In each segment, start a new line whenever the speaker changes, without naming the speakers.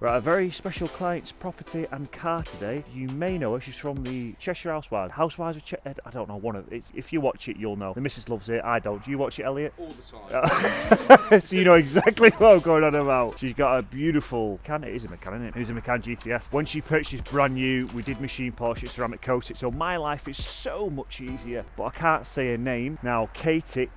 We're at a very special client's property and car today. You may know her, she's from the Cheshire Housewives of Cheshire. I don't know, one of it. If you watch it, you'll know. The missus loves it, I don't. Do you watch it, Elliot?
All the time.
So you know exactly what I'm going on about. She's got a beautiful can. It is a Macan, isn't it? It is a Macan GTS. When she purchased brand new, we did machine polish it, ceramic coat it, so my life is so much easier. But I can't say her name. Now, Katie,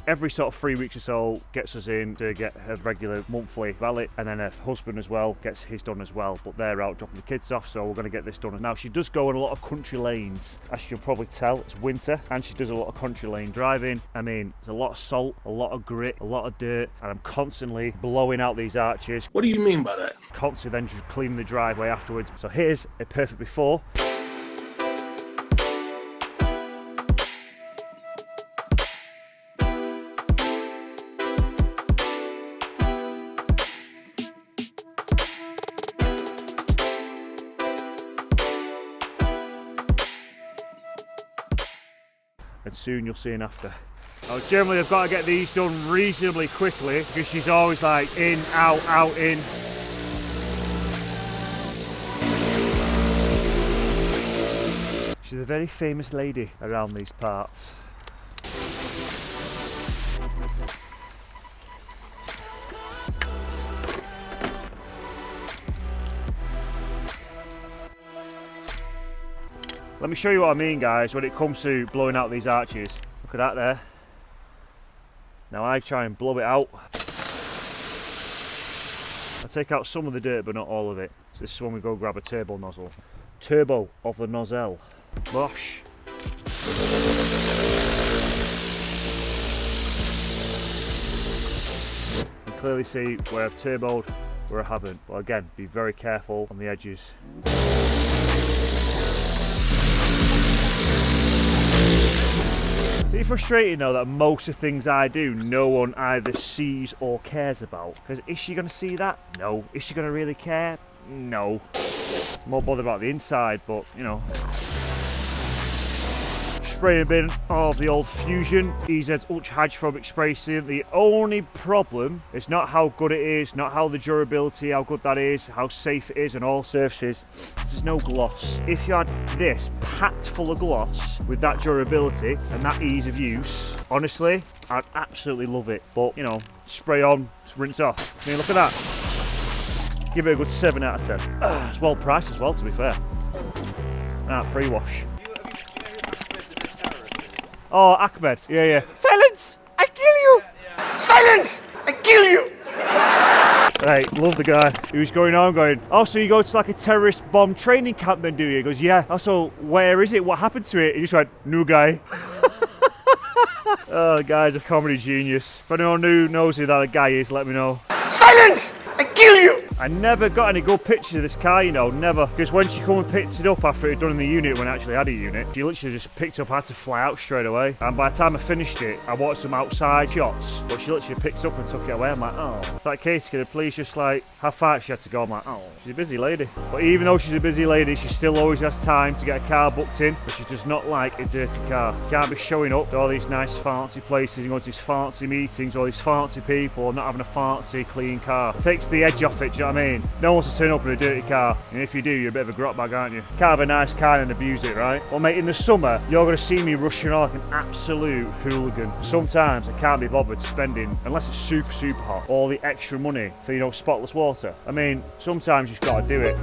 every sort of 3 weeks or so gets us in to get her regular monthly valet, and then her husband as well gets his done as well, but they're out dropping the kids off, so we're going to get this done. Now she does go on a lot of country lanes, as you can probably tell. It's winter and she does a lot of country lane driving. I mean, there's a lot of salt, a lot of grit, a lot of dirt, and I'm constantly blowing out these arches.
What do you mean by that?
Constantly then just cleaning the driveway afterwards. So here's a perfect before. And soon you'll see an after. Now generally I've got to get these done reasonably quickly because she's always like in, out, in. She's a very famous lady around these parts. Let me show you what I mean, guys, when it comes to blowing out these arches. Look at that there. Now I try and blow it out. I take out some of the dirt, but not all of it. So this is when we go grab a turbo nozzle. Turbo of the nozzle. Bosh. You can clearly see where I've turboed, where I haven't. But again, be very careful on the edges. It's frustrating though that most of the things I do no one either sees or cares about. Because is she going to see that? No. Is she going to really care? No. I'm more bothered about the inside, but you know. Spraying a bin of the old Fusion EZ Ultra Hydrophobic Spray Sealant. The only problem is not how good it is, not how the durability, how good that is, how safe it is on all surfaces. There's no gloss. If you had this packed full of gloss with that durability and that ease of use, honestly, I'd absolutely love it. But you know, spray on, rinse off. I mean, look at that. Give it a good 7 out of 10. It's well priced as well, to be fair. Pre-wash. Oh, Ahmed. Yeah. Silence! I kill you!
Silence! I kill you!
Right, love the guy. He was going on going, oh, so you go to like a terrorist bomb training camp then, do you? He goes, yeah. Also, where is it? What happened to it? He just went, new guy. Oh, the guy's a comedy genius. If anyone who knows who that guy is, let me know.
Silence! I kill you!
I never got any good pictures of this car, you know, never. Because when she come and picked it up after it had done in the unit, when I actually had a unit, she literally just picked it up, had to fly out straight away. And by the time I finished it, I wanted some outside shots, but she literally picked it up and took it away. I'm like, oh. It's like, Katie, could I please just like, how far she had to go? I'm like, oh, she's a busy lady. But even though she's a busy lady, she still always has time to get a car booked in, but she does not like a dirty car. She can't be showing up to all these nice fancy places and going to these fancy meetings, all these fancy people, and not having a fancy clean car. It takes the edge off it, do you know what I mean? No one wants to turn up in a dirty car, and if you do, you're a bit of a grot bag, aren't you? Can't have a nice car and abuse it, right? Well, mate, in the summer, you're going to see me rushing on like an absolute hooligan. Sometimes I can't be bothered spending, unless it's super, super hot, all the extra money for, you know, spotless water. I mean, sometimes you've got to do it.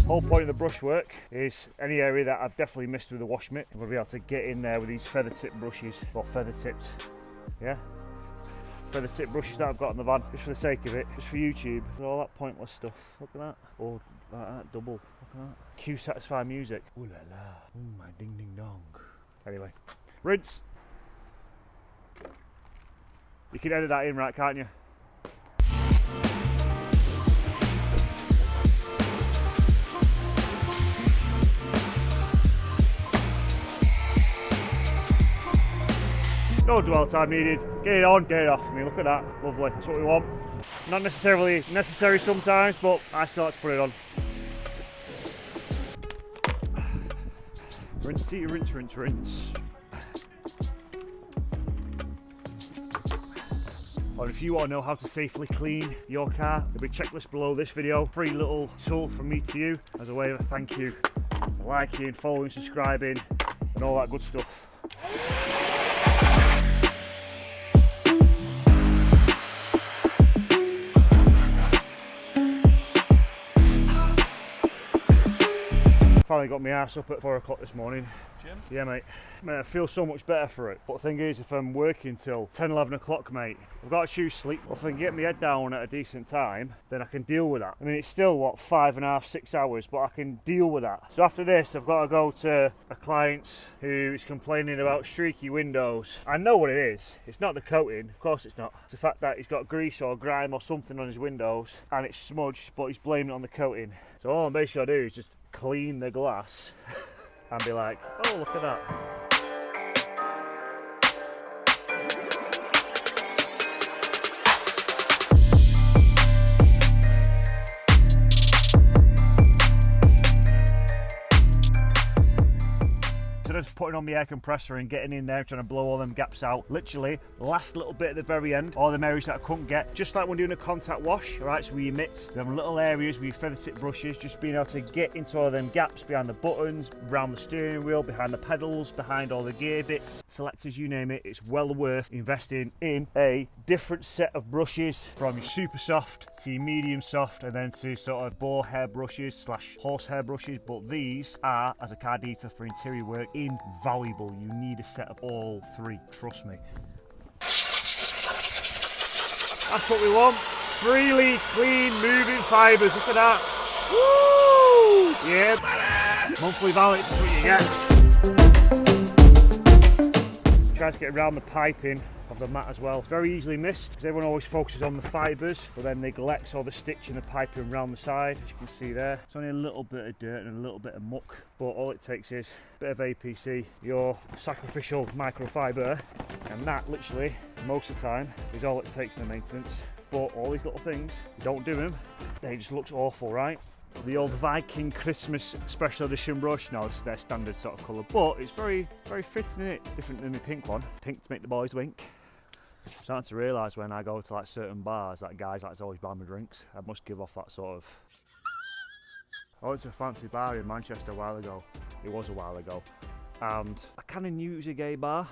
Whole point of the brushwork is any area that I've definitely missed with the wash mitt. I'm going to be able to get in there with these feather tip brushes, or feather tipped, yeah? Feather tip brushes that I've got in the van, just for the sake of it, just for YouTube. All that pointless stuff, look at that. Or like that, double, look at that. Cue satisfy music. Ooh la la, ooh my ding ding dong. Anyway, rinse. You can edit that in, right, can't you? No dwell time needed. Get it on, get it off. I mean, look at that. Lovely. That's what we want. Not necessarily necessary sometimes, but I still like to put it on. Rinse, rinse, rinse, rinse. Or if you want to know how to safely clean your car, there'll be a checklist below this video. Free little tool from me to you as a way of a thank you for liking, following, subscribing, and all that good stuff. Finally got my ass up at 4 o'clock this morning.
Jim?
Yeah, mate. Mate, I feel so much better for it. But the thing is, if I'm working till 10, 11 o'clock, mate, I've got to choose sleep. If I can get my head down at a decent time, then I can deal with that. I mean, it's still, what, 5.5, 6 hours, but I can deal with that. So after this, I've got to go to a client who is complaining about streaky windows. I know what it is. It's not the coating. Of course it's not. It's the fact that he's got grease or grime or something on his windows, and it's smudged, but he's blaming it on the coating. So all I'm basically got to do is just clean the glass and be like, oh, look at that. Just putting on the air compressor and getting in there trying to blow all them gaps out. Literally last little bit at the very end, all the areas that I couldn't get, just like when doing a contact wash. All right, so we emit them little areas with your feather tip brushes, just being able to get into all them gaps behind the buttons, around the steering wheel, behind the pedals, behind all the gear bits, selectors, you name it. It's well worth investing in a different set of brushes, from your super soft to your medium soft, and then to sort of boar hair brushes slash horsehair brushes. But these are, as a car detailer for interior work, invaluable. You need a set of all three, trust me. That's what we want. Freely clean moving fibres. Look at that. Woo! Yeah. Monthly valet, that's what you get. Try to get around the piping of the mat as well. It's very easily missed because everyone always focuses on the fibres, but then neglects all the stitching and the piping around the side. As you can see there, it's only a little bit of dirt and a little bit of muck, but all it takes is a bit of APC, your sacrificial microfiber, and that literally most of the time is all it takes in the maintenance. But all these little things, you don't do them, they just looks awful, right? The old Viking Christmas special edition brush, no, it's their standard sort of colour, but it's very, very fitting, in it. Different than the pink one. Pink to make the boys wink. I'm starting to realise when I go to like certain bars that guys like to always buy me drinks. I must give off that sort of... I went to a fancy bar in Manchester a while ago. It was a while ago. And I kind of knew it was a gay bar.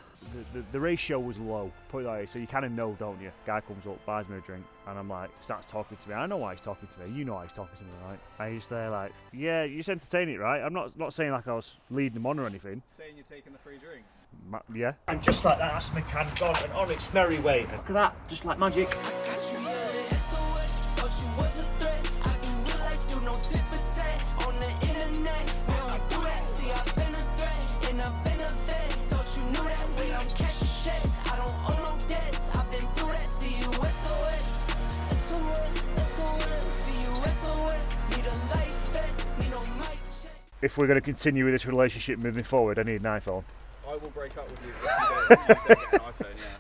The ratio was low, put it that way, so you kind of know, don't you? Guy comes up, buys me a drink, and I'm like, starts talking to me. I know why he's talking to me, you know why he's talking to me, right? And he's there like, yeah, you just entertain it, right? I'm not saying like I was leading them on or anything.
Saying you're taking the free drinks?
Yeah. And just like that, that's my can gone and on its merry way. And look at that, just like magic. If we're going to continue with this relationship moving forward, I need an iPhone.
I will break up with you if you don't get an iPhone, yeah.